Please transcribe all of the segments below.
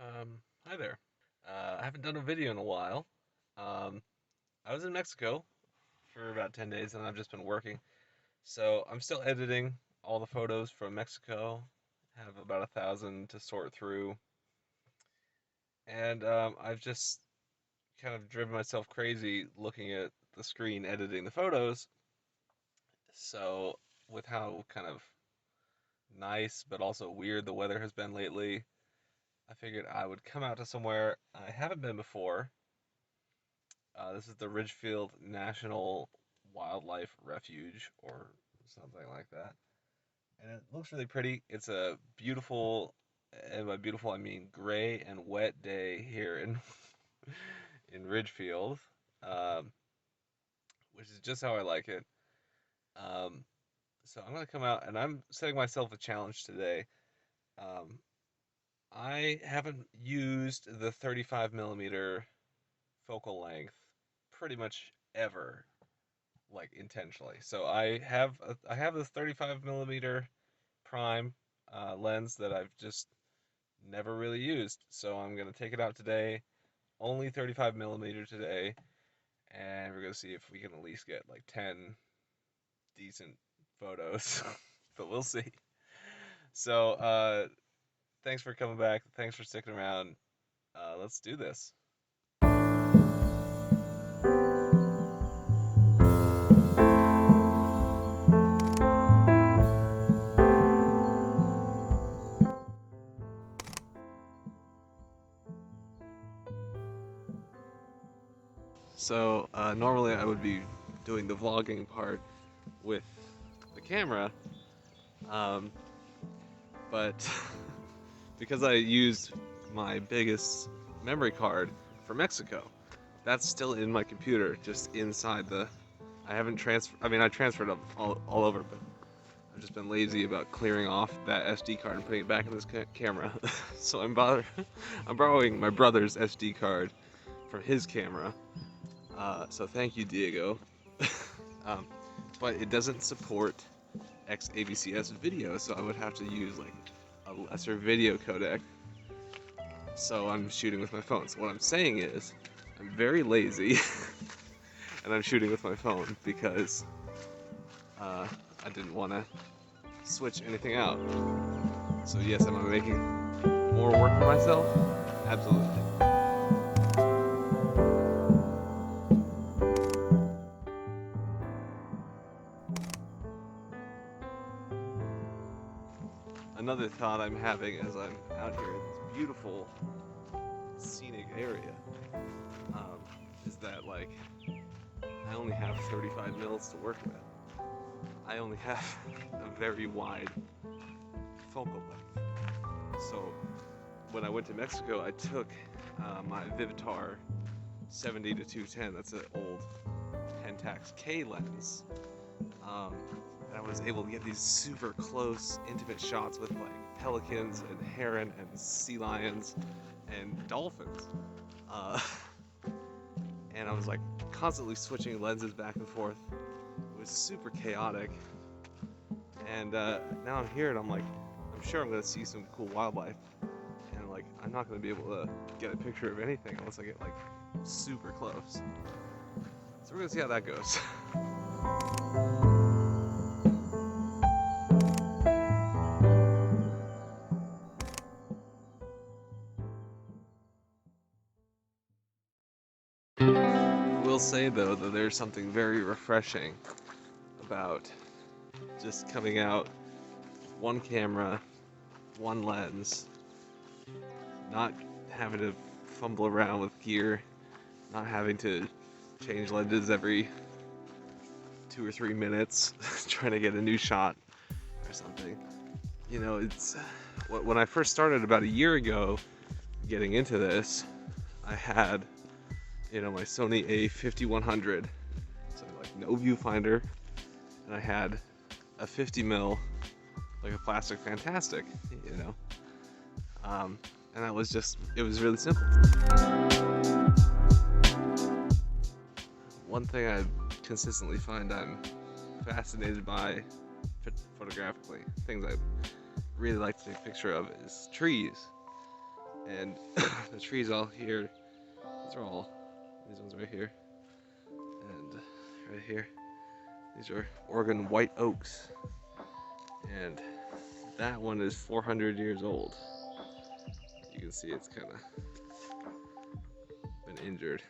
Hi there. I haven't done a video in a while. Um, I was in Mexico for about 10 days and I've just been working. So I'm still editing all the photos from Mexico. Have about 1,000 to sort through. And I've just kind of driven myself crazy looking at the screen editing the photos. So with how kind of nice but also weird the weather has been lately, I figured I would come out to somewhere I haven't been before. This is the Ridgefield National Wildlife Refuge or something like that. And it looks really pretty. It's a beautiful, and by beautiful I mean gray and wet day here in in Ridgefield, um, which is just how I like it. Um, so I'm gonna come out and I'm setting myself a challenge today. Um, I haven't used the 35 millimeter focal length pretty much ever, like intentionally. So I have this 35 millimeter prime lens that I've just never really used. So I'm gonna take it out today, only 35 millimeter today, and we're gonna see if we can at least get like 10 decent photos. But we'll see. So thanks for coming back. Thanks for sticking around. Let's do this. So normally I would be doing the vlogging part with the camera, um, but because I used my biggest memory card for Mexico, that's still in my computer, just inside the. I haven't transferred. I mean, I transferred them all over, but I've just been lazy about clearing off that SD card and putting it back in this camera. So I'm borrowing my brother's SD card from his camera. So thank you, Diego. um, but it doesn't support XAVCS video, so I would have to use like a lesser video codec. So I'm shooting with my phone. So what I'm saying is, I'm very lazy, and I'm shooting with my phone because I didn't want to switch anything out. So yes, am I making more work for myself? Absolutely. Another thought I'm having as I'm out here in this beautiful scenic area um, is that like I only have 35 mils to work with. I only have a very wide focal length. So when I went to Mexico, I took my Vivitar 70 to 210. That's an old Pentax K lens, um, and I was able to get these super close, intimate shots with like pelicans and heron and sea lions and dolphins. Uh, and I was like constantly switching lenses back and forth. It was super chaotic. And now I'm here and I'm like, I'm sure I'm gonna see some cool wildlife. And like, I'm not gonna be able to get a picture of anything unless I get like super close. So we're gonna see how that goes. I will say though that there's something very refreshing about just coming out one camera, one lens, not having to fumble around with gear, not having to change lenses every 2 or 3 minutes trying to get a new shot or something. You know, it's when I first started about a year ago getting into this, I had, my Sony A5100, so like no viewfinder, and I had a 50 mil, like a plastic Fantastic, and that was just, it was really simple. One thing I consistently find I'm fascinated by photographically, things I really like to take a picture of is trees. And the trees all here, these are all, these ones right here, and right here, these are Oregon white oaks. And that one is 400 years old. You can see it's kind of been injured.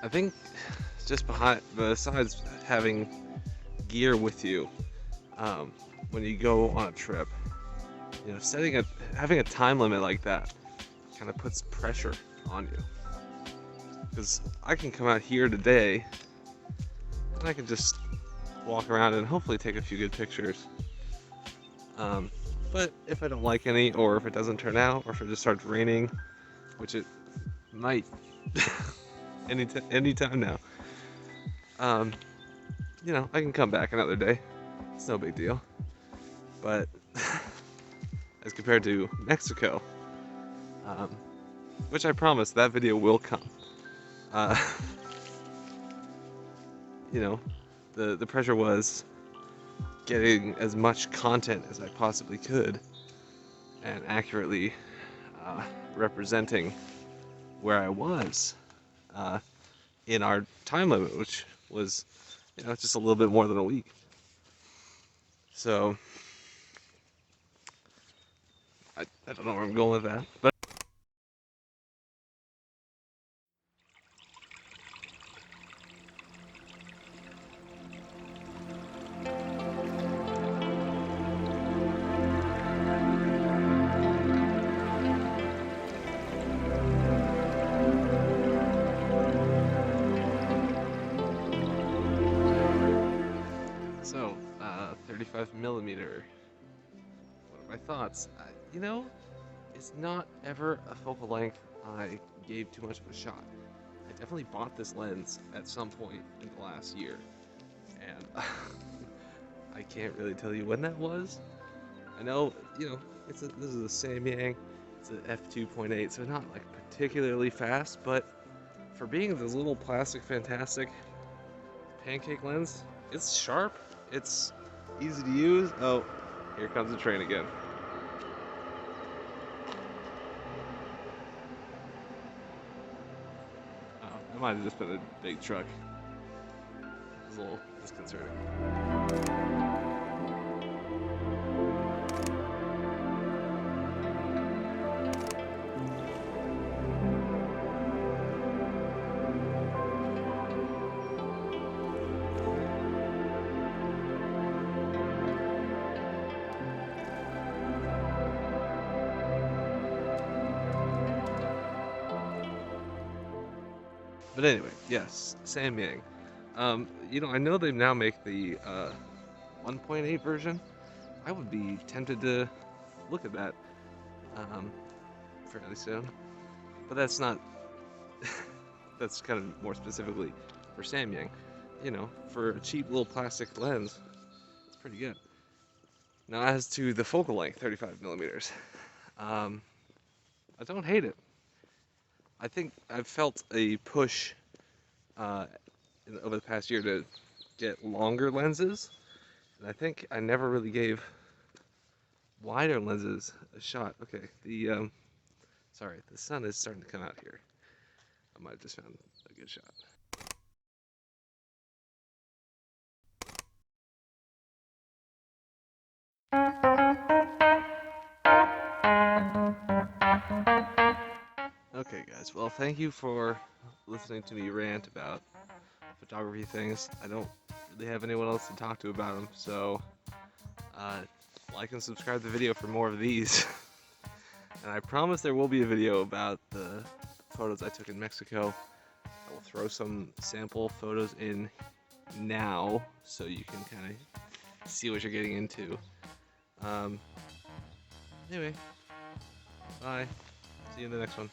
I think just behind, besides having gear with you, when you go on a trip, you know, having a time limit like that kind of puts pressure on you. Because I can come out here today and I can just walk around and hopefully take a few good pictures. But if I don't like any, or if it doesn't turn out, or if it just starts raining, which it might any time now, you know, I can come back another day. It's no big deal. But as compared to Mexico, which I promise that video will come. You know, the pressure was getting as much content as I possibly could and accurately representing where I was in our time limit, which was, you know, just a little bit more than a week. So I don't know where I'm going with that, but so 35 millimeter. What are my thoughts? You know, it's not ever a focal length I gave too much of a shot. I definitely bought this lens at some point in the last year, and I can't really tell you when that was. I know, you know, this is a Samyang, it's an f2.8, so not like particularly fast, but for being this little plastic fantastic pancake lens, it's sharp, it's easy to use. Oh, here comes the train again. Oh, that might have just been a big truck. It's a little disconcerting. But anyway, yes, Samyang. You know, I know they now make the 1.8 version. I would be tempted to look at that fairly soon, but that's not. That's kind of more specifically for Samyang. You know, for a cheap little plastic lens, it's pretty good. Now, as to the focal length, 35 millimeters, I don't hate it. I think I've felt a push uh, over the past year to get longer lenses, and I think I never really gave wider lenses a shot. Okay, sorry, the sun is starting to come out here. I might have just found a good shot. Okay, guys, well, thank you for listening to me rant about photography things. I don't really have anyone else to talk to about them, so like and subscribe to the video for more of these. And I promise there will be a video about the photos I took in Mexico. I will throw some sample photos in now so you can kind of see what you're getting into. Anyway, bye. See you in the next one.